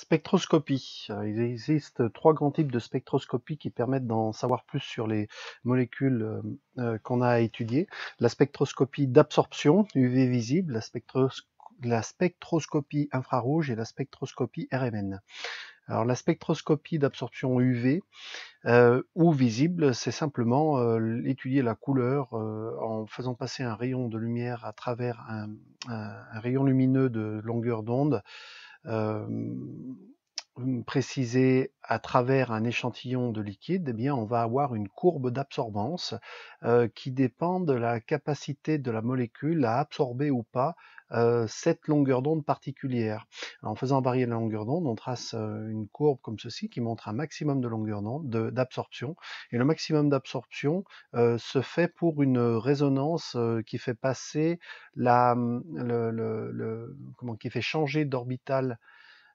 Spectroscopie. Il existe trois grands types de spectroscopie qui permettent d'en savoir plus sur les molécules qu'on a à étudier. La spectroscopie d'absorption UV visible, la spectroscopie infrarouge et la spectroscopie RMN. Alors la spectroscopie d'absorption UV ou visible, c'est simplement étudier la couleur en faisant passer un rayon de lumière à travers un rayon lumineux de longueur d'onde euh, précisé à travers un échantillon de liquide, eh bien, on va avoir une courbe d'absorbance qui dépend de la capacité de la molécule à absorber ou pas cette longueur d'onde particulière. Alors, en faisant varier la longueur d'onde, on trace une courbe comme ceci qui montre un maximum de longueur d'onde d'absorption. Et le maximum d'absorption se fait pour une résonance qui fait passer qui fait changer d'orbital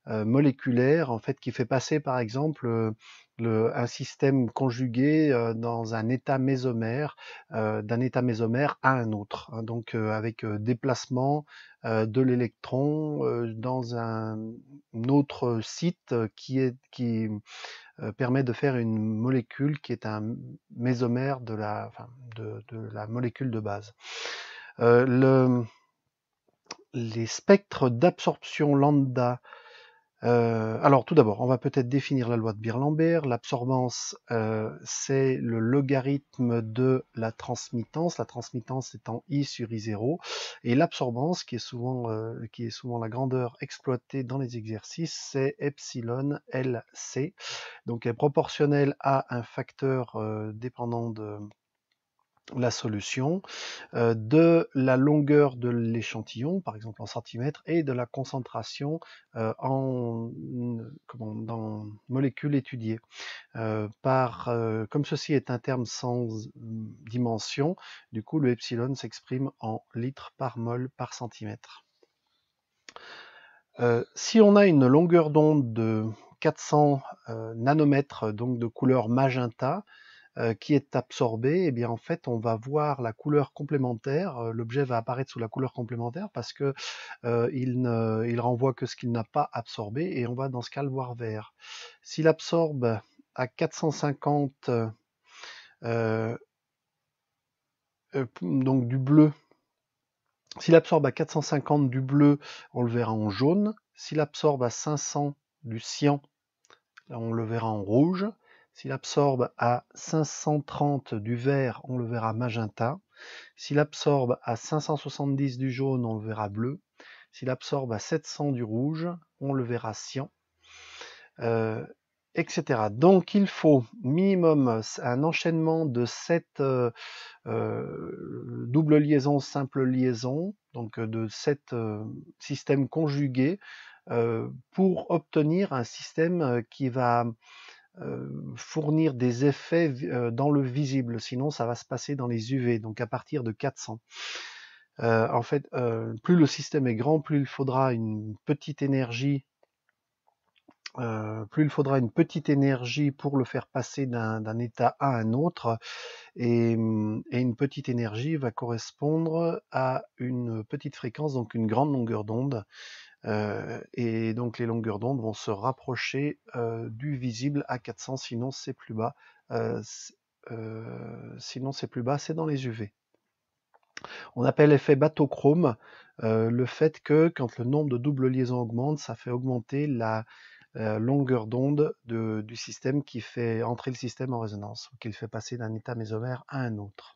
moléculaire, en fait, qui fait passer, par exemple, un système conjugué dans un état mésomère, d'un état mésomère à un autre, hein, donc avec déplacement de l'électron dans un autre site qui permet de faire une molécule qui est un mésomère de la molécule de base. Les spectres d'absorption lambda. Alors tout d'abord, on va peut-être définir la loi de Beer-Lambert. L'absorbance, c'est le logarithme de la transmittance étant I sur I0, et l'absorbance, qui est souvent la grandeur exploitée dans les exercices, c'est epsilon LC. Donc elle est proportionnelle à un facteur dépendant de la solution, de la longueur de l'échantillon, par exemple en centimètres, et de la concentration dans molécules étudiées. Comme ceci est un terme sans dimension, du coup le epsilon s'exprime en litres par mol par centimètre. Si on a une longueur d'onde de 400 nanomètres, donc de couleur magenta, qui est absorbé, eh bien en fait on va voir la couleur complémentaire, l'objet va apparaître sous la couleur complémentaire parce que il renvoie que ce qu'il n'a pas absorbé, et on va dans ce cas le voir vert. S'il absorbe à 450 donc du bleu, s'il absorbe à 450 du bleu, on le verra en jaune. S'il absorbe à 500 du cyan, là, on le verra en rouge. S'il absorbe à 530 du vert, on le verra magenta. S'il absorbe à 570 du jaune, on le verra bleu. S'il absorbe à 700 du rouge, on le verra cyan, etc. Donc il faut minimum un enchaînement de 7 double liaison, simple liaison, donc de 7 systèmes conjugués pour obtenir un système qui va fournir des effets dans le visible, sinon ça va se passer dans les UV, donc à partir de 400. En fait, plus le système est grand, plus il faudra une petite énergie pour le faire passer d'un état à un autre, et une petite énergie va correspondre à une petite fréquence, donc une grande longueur d'onde. Et donc les longueurs d'onde vont se rapprocher du visible à 400, sinon c'est plus bas. C'est dans les UV. On appelle l'effet bateau-chrome le fait que quand le nombre de doubles liaisons augmente, ça fait augmenter la longueur d'onde du système, qui fait entrer le système en résonance, ou qui le fait passer d'un état mésomère à un autre.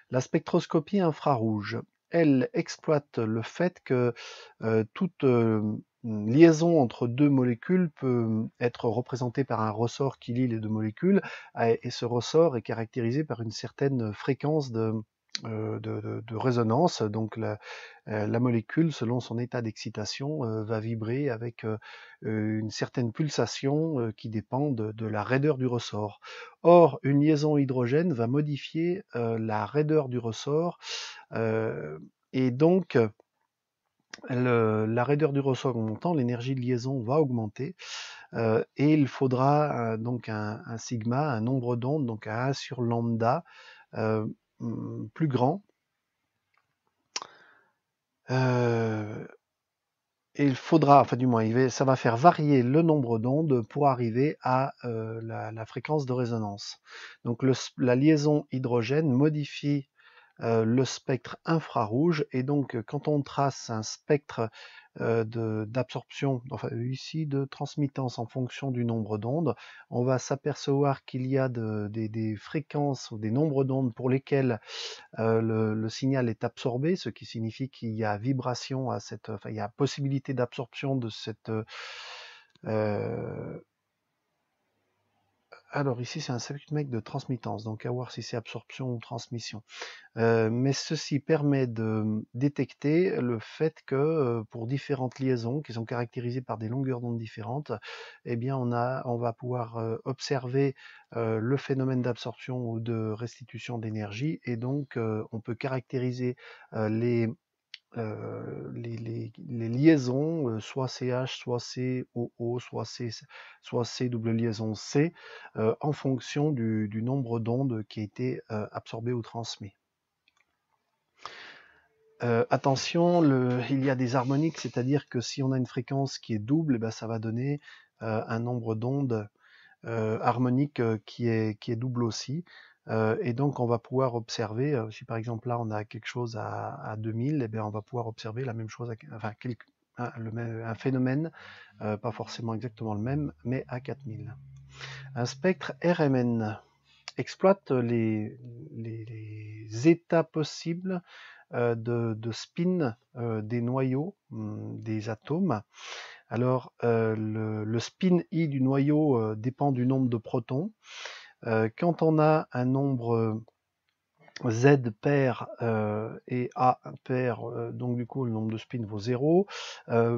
La spectroscopie infrarouge, elle exploite le fait que toute liaison entre deux molécules peut être représentée par un ressort qui lie les deux molécules, et ce ressort est caractérisé par une certaine fréquence de résonance. Donc la molécule, selon son état d'excitation, va vibrer avec une certaine pulsation qui dépend de la raideur du ressort. Or, une liaison hydrogène va modifier la raideur du ressort, et donc la raideur du ressort augmentant, l'énergie de liaison va augmenter, et il faudra donc un sigma, un nombre d'ondes, donc un A sur lambda plus grand, il faudra, enfin du moins, ça va faire varier le nombre d'ondes pour arriver à la fréquence de résonance. Donc la liaison hydrogène modifie le spectre infrarouge, et donc quand on trace un spectre d'absorption, enfin ici de transmittance en fonction du nombre d'ondes, on va s'apercevoir qu'il y a des fréquences ou des nombres d'ondes pour lesquels le signal est absorbé, ce qui signifie qu'il y a vibration à cette, enfin il y a possibilité d'absorption de cette alors ici c'est un circuit de transmittance, donc à voir si c'est absorption ou transmission. Mais ceci permet de détecter le fait que pour différentes liaisons qui sont caractérisées par des longueurs d'onde différentes, eh bien on va pouvoir observer le phénomène d'absorption ou de restitution d'énergie, et donc on peut caractériser les liaisons, soit CH, soit COO, soit C double liaison C, en fonction du nombre d'ondes qui a été absorbé ou transmis. Attention, il y a des harmoniques, c'est-à-dire que si on a une fréquence qui est double, eh ben, ça va donner un nombre d'ondes harmoniques qui est double aussi. Et donc on va pouvoir observer, si par exemple là on a quelque chose à 2000, eh bien on va pouvoir observer la même chose, enfin un phénomène, pas forcément exactement le même, mais à 4000. Un spectre RMN exploite les états possibles de spin des noyaux des atomes. Alors le spin I du noyau dépend du nombre de protons. Quand on a un nombre Z pair et A pair, donc du coup le nombre de spins vaut 0.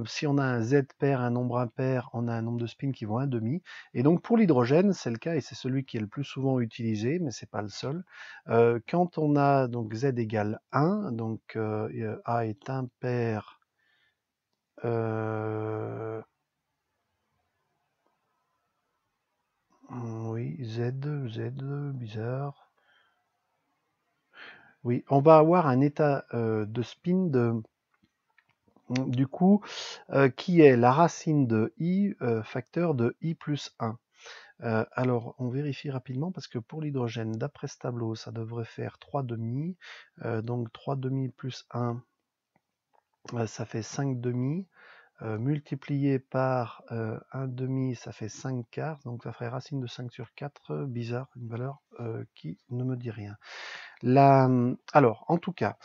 Si on a un Z pair, un nombre impair, on a un nombre de spins qui vaut 1,5. Et donc pour l'hydrogène, c'est le cas, et c'est celui qui est le plus souvent utilisé, mais c'est pas le seul. Quand on a donc Z égale 1, donc A est impair, oui, Z, bizarre. Oui, on va avoir un état de spin du coup, qui est la racine de I facteur de I plus 1. Alors, on vérifie rapidement, parce que pour l'hydrogène, d'après ce tableau, ça devrait faire 3,5. Donc 3,5 plus 1, ça fait 5,5. Multiplié par 1,5, ça fait 5 quarts. Donc ça ferait racine de 5 sur 4. Bizarre, une valeur qui ne me dit rien. Alors, en tout cas,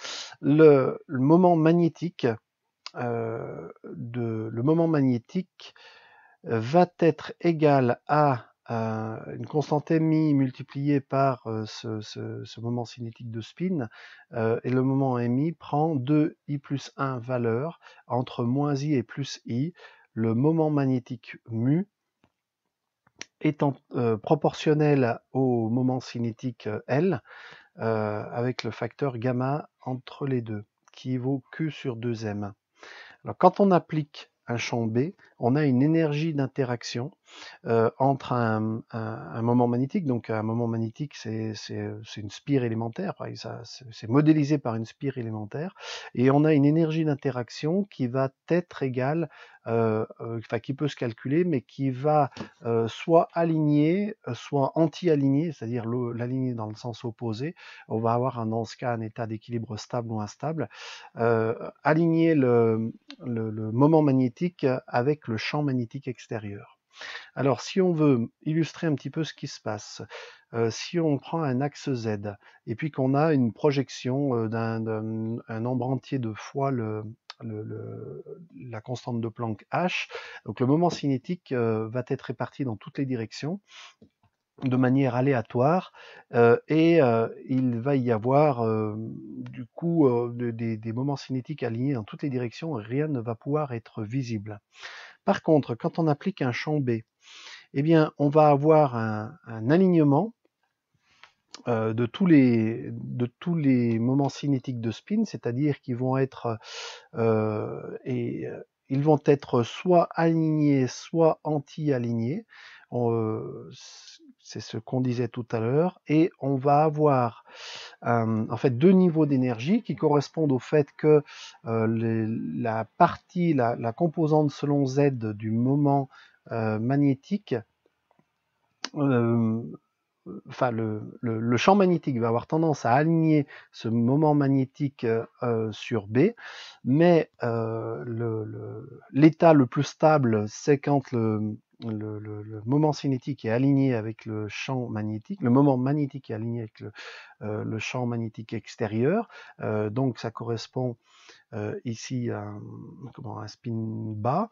le moment magnétique va être égal à une constante mi multipliée par ce moment cinétique de spin, et le moment mi prend 2i plus 1 valeur entre moins i et plus i. Le moment magnétique mu étant proportionnel au moment cinétique L, avec le facteur gamma entre les deux, qui vaut Q sur 2m. Alors, quand on applique un champ B, on a une énergie d'interaction entre un moment magnétique. Donc un moment magnétique, c'est une spire élémentaire, c'est modélisé par une spire élémentaire, et on a une énergie d'interaction qui va être égale, enfin qui peut se calculer, mais qui va soit aligner, soit anti-aligner, c'est-à-dire l'aligner dans le sens opposé. On va avoir dans ce cas un état d'équilibre stable ou instable. Aligner le moment magnétique avec le champ magnétique extérieur. Alors, si on veut illustrer un petit peu ce qui se passe, si on prend un axe Z, et puis qu'on a une projection d'un nombre entier de fois la constante de Planck H, donc le moment cinétique va être réparti dans toutes les directions de manière aléatoire, et il va y avoir du coup des moments cinétiques alignés dans toutes les directions, et rien ne va pouvoir être visible. Par contre, quand on applique un champ B, eh bien, on va avoir un alignement de tous les moments cinétiques de spin, c'est-à-dire qu'ils vont être ils vont être soit alignés, soit anti-alignés. c'est ce qu'on disait tout à l'heure, et on va avoir en fait deux niveaux d'énergie qui correspondent au fait que la partie, la composante selon Z du moment magnétique, enfin le champ magnétique va avoir tendance à aligner ce moment magnétique sur B, mais l'état le plus stable, c'est quand le moment cinétique est aligné avec le champ magnétique, le moment magnétique est aligné avec le champ magnétique extérieur, donc ça correspond ici à un spin bas,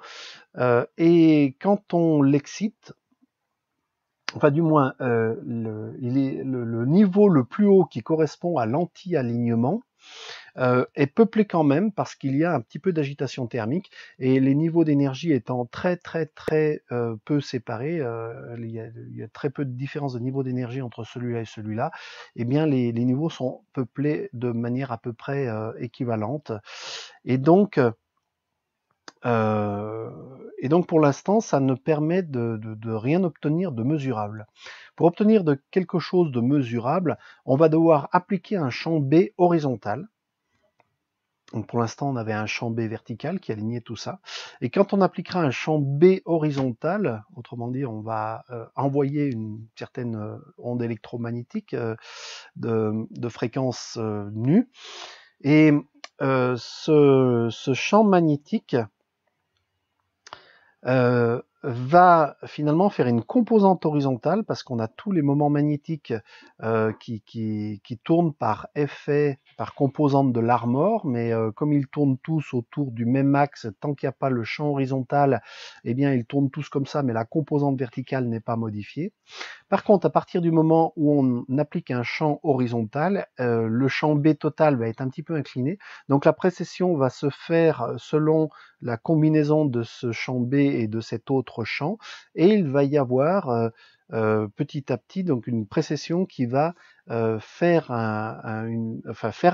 et quand on l'excite, enfin du moins le niveau le plus haut qui correspond à l'anti-alignement est peuplé quand même parce qu'il y a un petit peu d'agitation thermique, et les niveaux d'énergie étant très peu séparés, il y a très peu de différence de niveau d'énergie entre celui-là et celui-là, et bien les niveaux sont peuplés de manière à peu près équivalente, et donc pour l'instant, ça ne permet de rien obtenir de mesurable. Pour obtenir de quelque chose de mesurable, on va devoir appliquer un champ B horizontal. Donc pour l'instant, on avait un champ B vertical qui alignait tout ça. Et quand on appliquera un champ B horizontal, autrement dit, on va envoyer une certaine onde électromagnétique de fréquence nue. Et ce champ magnétique va finalement faire une composante horizontale, parce qu'on a tous les moments magnétiques qui tournent par effet, par composante de l'armor, mais comme ils tournent tous autour du même axe, tant qu'il n'y a pas le champ horizontal, eh bien ils tournent tous comme ça, mais la composante verticale n'est pas modifiée. Par contre, à partir du moment où on applique un champ horizontal, le champ B total va être un petit peu incliné. Donc la précession va se faire selon la combinaison de ce champ B et de cet autre champ, et il va y avoir petit à petit donc une précession qui va faire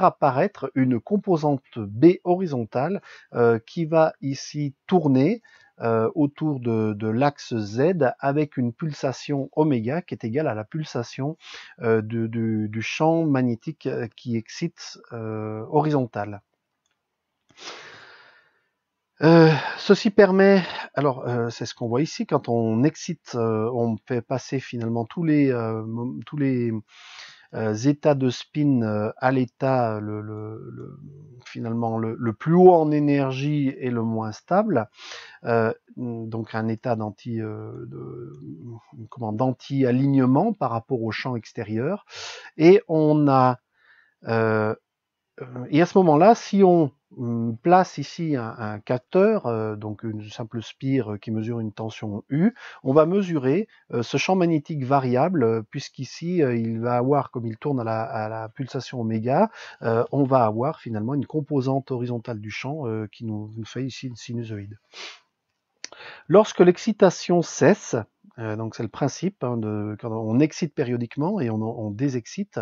apparaître une composante B horizontale qui va ici tourner autour de l'axe Z avec une pulsation oméga qui est égale à la pulsation du champ magnétique qui excite horizontal. Ceci permet, alors c'est ce qu'on voit ici, quand on excite, on fait passer finalement tous les états de spin à l'état finalement le plus haut en énergie et le moins stable, donc un état d'anti-alignement par rapport au champ extérieur, et on a et à ce moment-là, si on place ici un capteur, donc une simple spire qui mesure une tension U, on va mesurer ce champ magnétique variable, puisqu'ici il va avoir, comme il tourne à la pulsation oméga, on va avoir finalement une composante horizontale du champ qui nous fait ici une sinusoïde. Lorsque l'excitation cesse, donc c'est le principe, quand on excite périodiquement et on désexcite,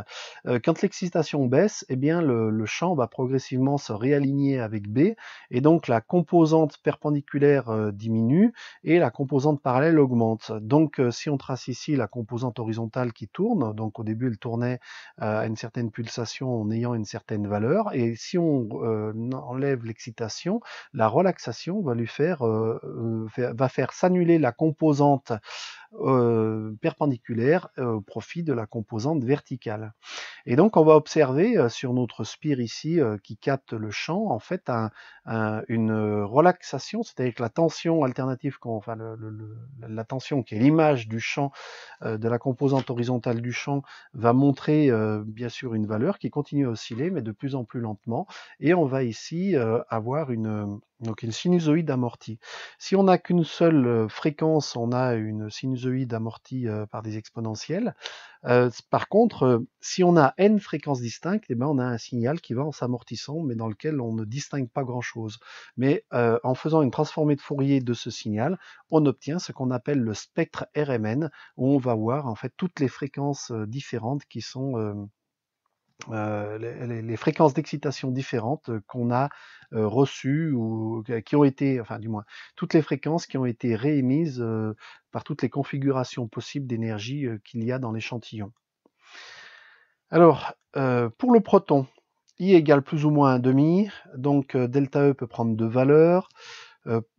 quand l'excitation baisse, eh bien le champ va progressivement se réaligner avec B, et donc la composante perpendiculaire diminue et la composante parallèle augmente. Donc si on trace ici la composante horizontale qui tourne, donc au début elle tournait à une certaine pulsation en ayant une certaine valeur, et si on enlève l'excitation, la relaxation va va faire s'annuler la composante perpendiculaire au profit de la composante verticale. Et donc on va observer sur notre spire ici qui capte le champ, en fait une relaxation, c'est-à-dire que la tension alternative, la tension qui est l'image du champ, de la composante horizontale du champ, va montrer bien sûr une valeur qui continue à osciller, mais de plus en plus lentement, et on va ici avoir une sinusoïde amortie. Si on n'a qu'une seule fréquence, on a une sinusoïde amortie par des exponentielles. Par contre, si on a n fréquences distinctes, eh ben, on a un signal qui va en s'amortissant, mais dans lequel on ne distingue pas grand-chose. Mais en faisant une transformée de Fourier de ce signal, on obtient ce qu'on appelle le spectre RMN, où on va voir en fait toutes les fréquences différentes qui sont les fréquences d'excitation différentes qu'on a reçues ou qui ont été, enfin du moins, toutes les fréquences qui ont été réémises par toutes les configurations possibles d'énergie qu'il y a dans l'échantillon. Alors, pour le proton, I égale plus ou moins 1,5, donc delta E peut prendre deux valeurs.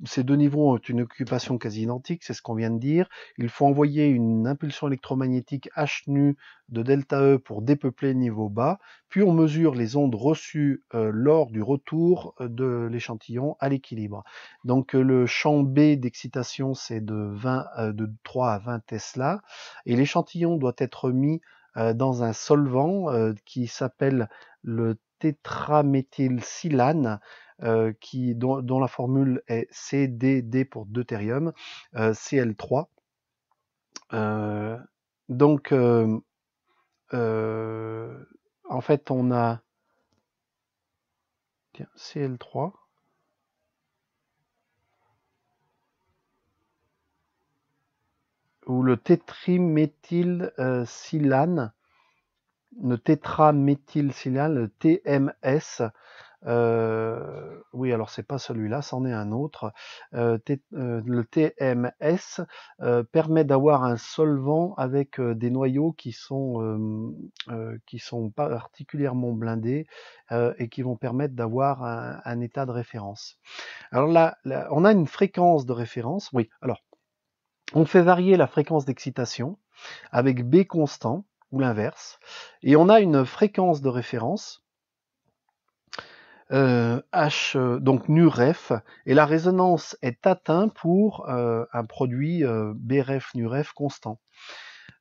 Ces deux niveaux ont une occupation quasi identique, c'est ce qu'on vient de dire. Il faut envoyer une impulsion électromagnétique H nu de delta E pour dépeupler le niveau bas, puis on mesure les ondes reçues lors du retour de l'échantillon à l'équilibre. Donc le champ B d'excitation c'est de 3 à 20 Tesla, et l'échantillon doit être mis dans un solvant qui s'appelle le tétraméthylsilane, dont la formule est CDD pour deutérium, Cl3. Donc, en fait, on a Cl3. Ou le tétraméthylsilane, le TMS. Oui, alors c'est pas celui-là, c'en est un autre. Le TMS permet d'avoir un solvant avec des noyaux qui sont particulièrement blindés et qui vont permettre d'avoir un état de référence. Alors là, on a une fréquence de référence. Oui, alors on fait varier la fréquence d'excitation avec B constant ou l'inverse, et on a une fréquence de référence H, donc nu ref, et la résonance est atteinte pour un produit Bref nu ref constant.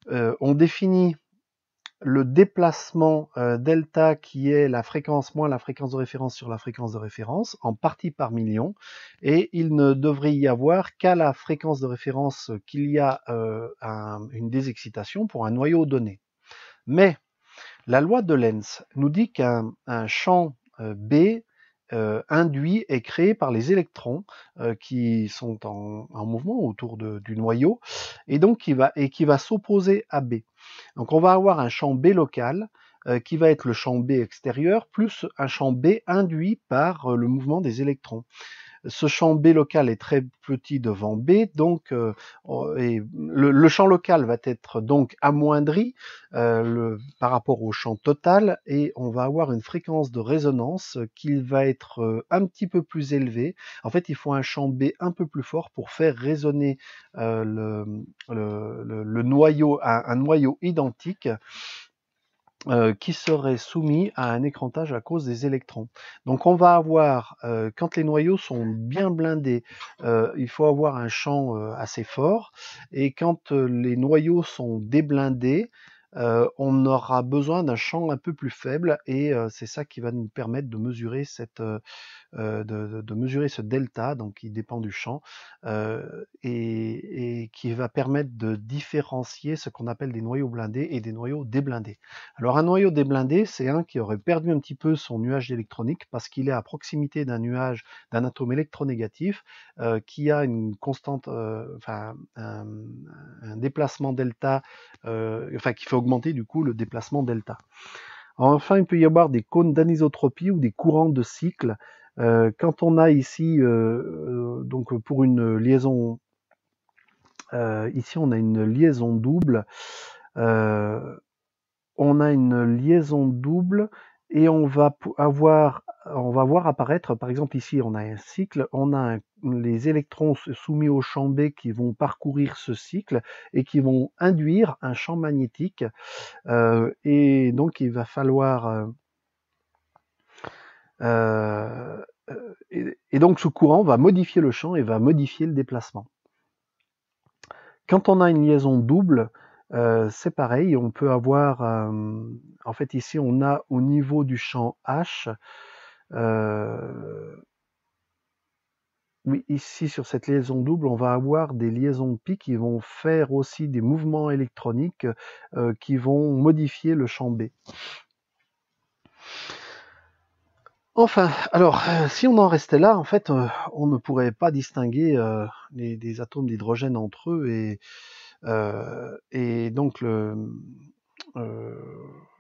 On définit le déplacement delta, qui est la fréquence moins la fréquence de référence sur la fréquence de référence, en partie par million, et il ne devrait y avoir qu'à la fréquence de référence qu'il y a une désexcitation pour un noyau donné. Mais la loi de Lenz nous dit qu'un champ B induit est créé par les électrons qui sont en mouvement autour du noyau, et donc qui va s'opposer à B. Donc on va avoir un champ B local qui va être le champ B extérieur plus un champ B induit par le mouvement des électrons. Ce champ B local est très petit devant B, donc le champ local va être donc amoindri par rapport au champ total, et on va avoir une fréquence de résonance qui va être un petit peu plus élevée. En fait, il faut un champ B un peu plus fort pour faire résonner le noyau, un noyau identique qui serait soumis à un écrantage à cause des électrons. Donc on va avoir, quand les noyaux sont bien blindés, il faut avoir un champ assez fort, et quand les noyaux sont déblindés, on aura besoin d'un champ un peu plus faible, et c'est ça qui va nous permettre de mesurer de mesurer ce delta, donc qui dépend du champ, et qui va permettre de différencier ce qu'on appelle des noyaux blindés et des noyaux déblindés. Alors un noyau déblindé, c'est un qui aurait perdu un petit peu son nuage électronique parce qu'il est à proximité d'un nuage, d'un atome électronégatif qui a une constante, un déplacement delta, qui fait augmenter du coup le déplacement delta. Enfin, il peut y avoir des cônes d'anisotropie ou des courants de cycle. Quand on a ici, donc pour une liaison, ici on a une liaison double, et on va voir apparaître, par exemple ici on a un cycle, on a les électrons soumis au champ B qui vont parcourir ce cycle et qui vont induire un champ magnétique, et donc il va falloir et donc ce courant va modifier le champ et va modifier le déplacement. Quand on a une liaison double, c'est pareil, on peut avoir, en fait ici on a au niveau du champ H, oui, ici sur cette liaison double, on va avoir des liaisons pi qui vont faire aussi des mouvements électroniques qui vont modifier le champ B. Enfin, alors, si on en restait là, en fait, on ne pourrait pas distinguer des atomes d'hydrogène entre eux, et donc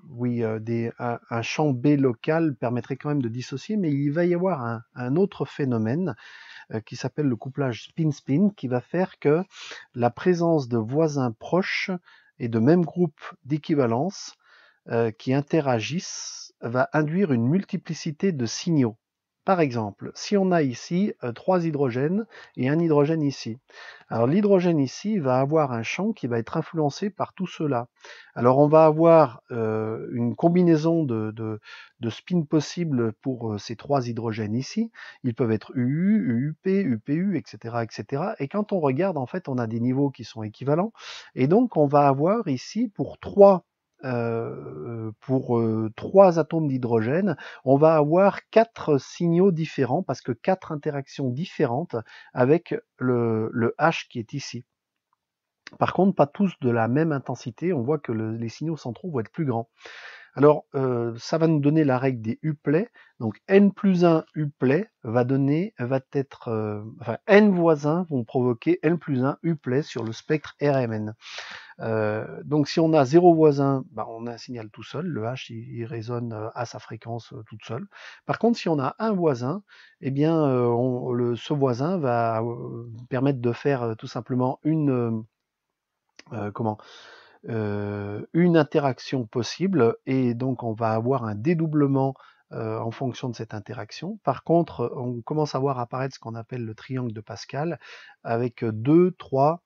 oui, un champ B local permettrait quand même de dissocier, mais il va y avoir un autre phénomène qui s'appelle le couplage spin-spin, qui va faire que la présence de voisins proches et de même groupe d'équivalence qui interagissent va induire une multiplicité de signaux. Par exemple, si on a ici 3 hydrogènes et un hydrogène ici. Alors l'hydrogène ici va avoir un champ qui va être influencé par tout cela. Alors on va avoir une combinaison de spins possibles pour ces 3 hydrogènes ici. Ils peuvent être UU, UUP, UPU, etc., etc. Et quand on regarde, en fait, on a des niveaux qui sont équivalents. Et donc on va avoir ici pour 3 atomes d'hydrogène, on va avoir 4 signaux différents, parce que 4 interactions différentes avec le H qui est ici. Par contre, pas tous de la même intensité, on voit que les signaux centraux vont être plus grands. Alors, ça va nous donner la règle des uplets. Donc, n plus 1 uplet enfin, n voisins vont provoquer n plus 1 uplet sur le spectre RMN. Donc si on a 0 voisin, bah, on a un signal tout seul, le H il résonne à sa fréquence toute seule. Par contre, si on a un voisin, eh bien ce voisin va permettre de faire tout simplement une interaction possible, et donc on va avoir un dédoublement en fonction de cette interaction. Par contre, on commence à voir apparaître ce qu'on appelle le triangle de Pascal, avec 2, 3,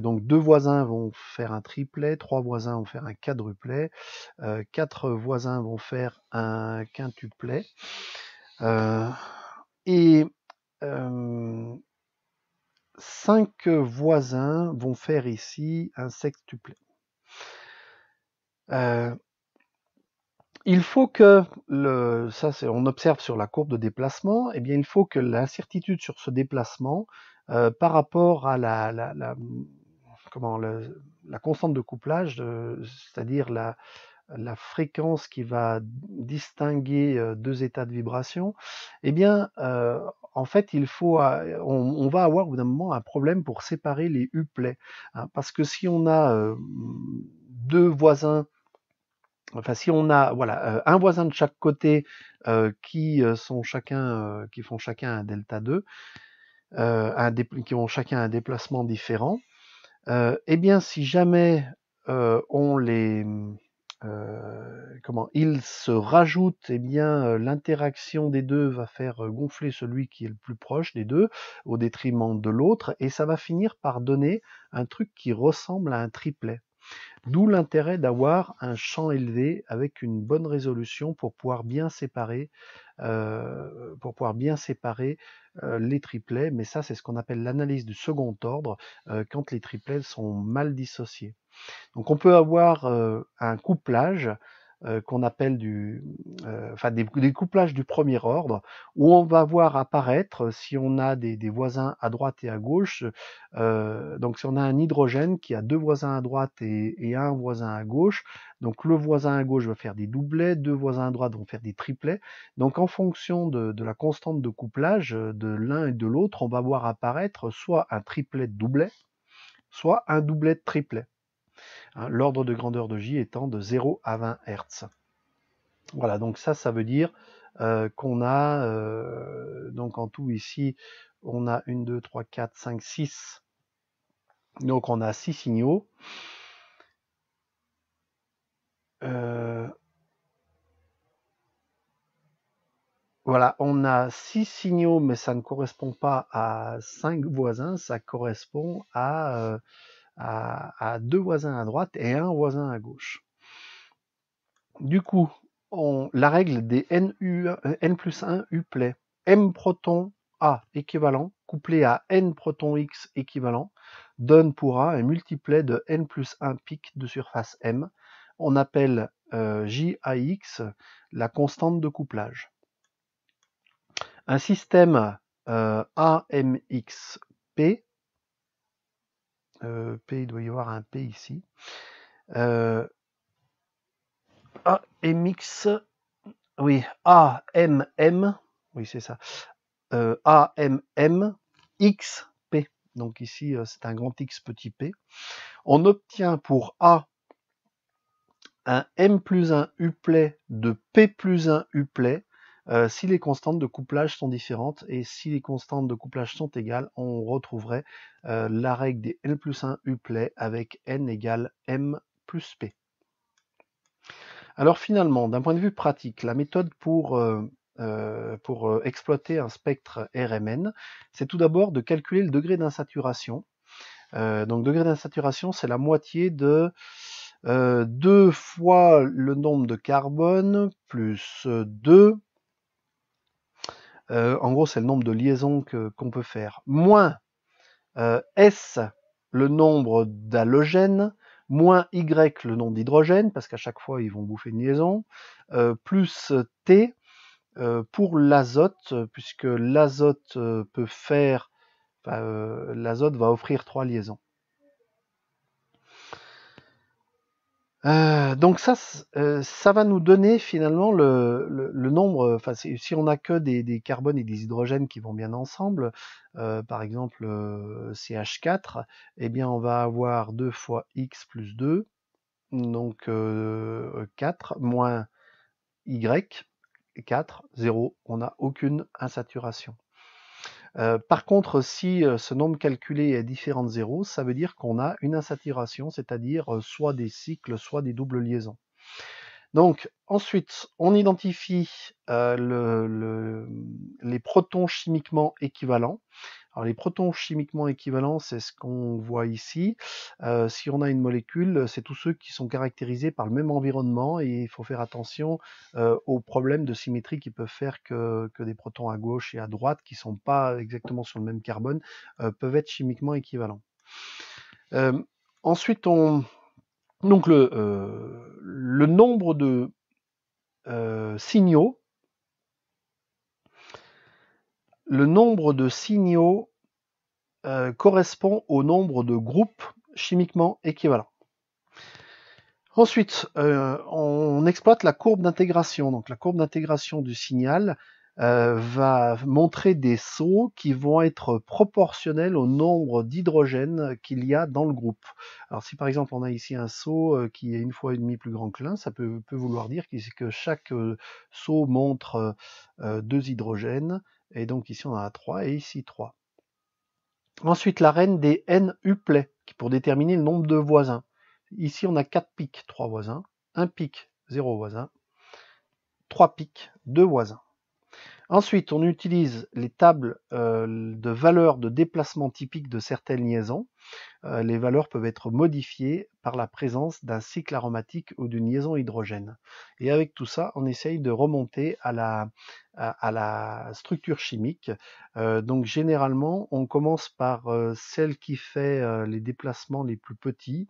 donc 2 voisins vont faire un triplet, 3 voisins vont faire un quadruplet, 4 voisins vont faire un quintuplet, et 5 voisins vont faire ici un sextuplet. Il faut que, on observe sur la courbe de déplacement, eh bien, il faut que l'incertitude sur ce déplacement par rapport à la constante de couplage, c'est-à-dire la fréquence qui va distinguer 2 états de vibration, eh bien, en fait, on va avoir au bout d'un moment un problème pour séparer les uplets, hein, parce que si on a 2 voisins, enfin si on a un voisin de chaque côté qui font chacun un delta 2, qui ont chacun un déplacement différent, eh bien si jamais ils se rajoutent, eh bien l'interaction des deux va faire gonfler celui qui est le plus proche des deux au détriment de l'autre, et ça va finir par donner un truc qui ressemble à un triplet. D'où l'intérêt d'avoir un champ élevé avec une bonne résolution pour pouvoir bien séparer, les triplets. Mais ça, c'est ce qu'on appelle l'analyse du second ordre, quand les triplets sont mal dissociés. Donc on peut avoir un couplage qu'on appelle des couplages du premier ordre, où on va voir apparaître, si on a des voisins à droite et à gauche, donc si on a un hydrogène qui a 2 voisins à droite et un voisin à gauche, donc le voisin à gauche va faire des doublets, 2 voisins à droite vont faire des triplets. Donc en fonction de la constante de couplage de l'un et de l'autre, on va voir apparaître soit un triplet de doublet, soit un doublet de triplet. Hein, l'ordre de grandeur de J étant de 0 à 20 Hz. Voilà, donc ça veut dire qu'on a, donc en tout ici, on a 1, 2, 3, 4, 5, 6. Donc on a 6 signaux. Voilà, on a 6 signaux, mais ça ne correspond pas à 5 voisins, ça correspond à 2 voisins à droite et un voisin à gauche. Du coup, la règle des n plus 1 uplet, m protons A équivalent, couplé à n protons X équivalent, donne pour A un multiplet de n plus 1 pic de surface M. On appelle JAX la constante de couplage. Un système AMXP, P, il doit y avoir un P ici, AMX, oui, AMM, oui c'est ça, AMM XP, donc ici c'est un grand X petit p. On obtient pour A un M plus 1 uplet de P plus 1 uplet si les constantes de couplage sont différentes, et si les constantes de couplage sont égales, on retrouverait la règle des N plus 1 uplet avec N égale M plus P. Alors finalement, d'un point de vue pratique, la méthode pour exploiter un spectre RMN, c'est tout d'abord de calculer le degré d'insaturation. Donc degré d'insaturation, c'est la moitié de 2 fois le nombre de carbone plus 2. En gros, c'est le nombre de liaisons qu'on peut faire, moins S, le nombre d'halogènes, moins Y, le nombre d'hydrogènes, parce qu'à chaque fois, ils vont bouffer une liaison, plus T pour l'azote, puisque l'azote peut faire, l'azote va offrir 3 liaisons. Donc ça va nous donner finalement le nombre, enfin si on n'a que des carbones et des hydrogènes qui vont bien ensemble, par exemple CH4, eh bien on va avoir 2 fois X plus 2, donc 4, moins Y, 4, 0, on n'a aucune insaturation. Par contre, si ce nombre calculé est différent de 0, ça veut dire qu'on a une insaturation, c'est-à-dire soit des cycles, soit des doubles liaisons. Donc ensuite, on identifie les protons chimiquement équivalents. Alors les protons chimiquement équivalents, c'est ce qu'on voit ici. Si on a une molécule, c'est tous ceux qui sont caractérisés par le même environnement, et il faut faire attention aux problèmes de symétrie qui peuvent faire que des protons à gauche et à droite, qui ne sont pas exactement sur le même carbone, peuvent être chimiquement équivalents. Ensuite, donc le nombre de signaux, correspond au nombre de groupes chimiquement équivalents. Ensuite, on exploite la courbe d'intégration. Donc la courbe d'intégration du signal va montrer des sauts qui vont être proportionnels au nombre d'hydrogènes qu'il y a dans le groupe. Alors si par exemple on a ici un saut qui est 1,5 fois plus grand que l'un, ça peut vouloir dire que chaque saut montre 2 hydrogènes, et donc ici on en a 3 et ici 3. Ensuite, la reine des N uplets, pour déterminer le nombre de voisins. Ici, on a 4 pics, 3 voisins, 1 pic, 0 voisin, 3 pics, 2 voisins. Ensuite, on utilise les tables de valeurs de déplacement typiques de certaines liaisons. Les valeurs peuvent être modifiées par la présence d'un cycle aromatique ou d'une liaison hydrogène. Et avec tout ça, on essaye de remonter à la structure chimique. Donc généralement, on commence par celle qui fait les déplacements les plus petits,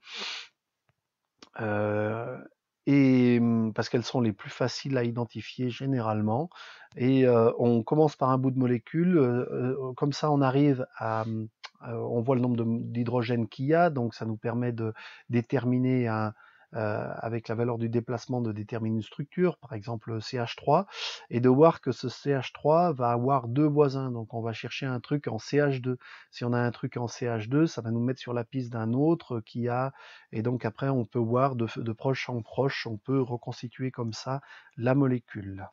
et parce qu'elles sont les plus faciles à identifier généralement, et on commence par un bout de molécule, comme ça on arrive à on voit le nombre d'hydrogènes qu'il y a, donc ça nous permet de déterminer avec la valeur du déplacement, de déterminer une structure, par exemple CH3, et de voir que ce CH3 va avoir 2 voisins, donc on va chercher un truc en CH2. Si on a un truc en CH2, ça va nous mettre sur la piste d'un autre qui a, et donc après on peut voir de proche en proche, on peut reconstituer comme ça la molécule.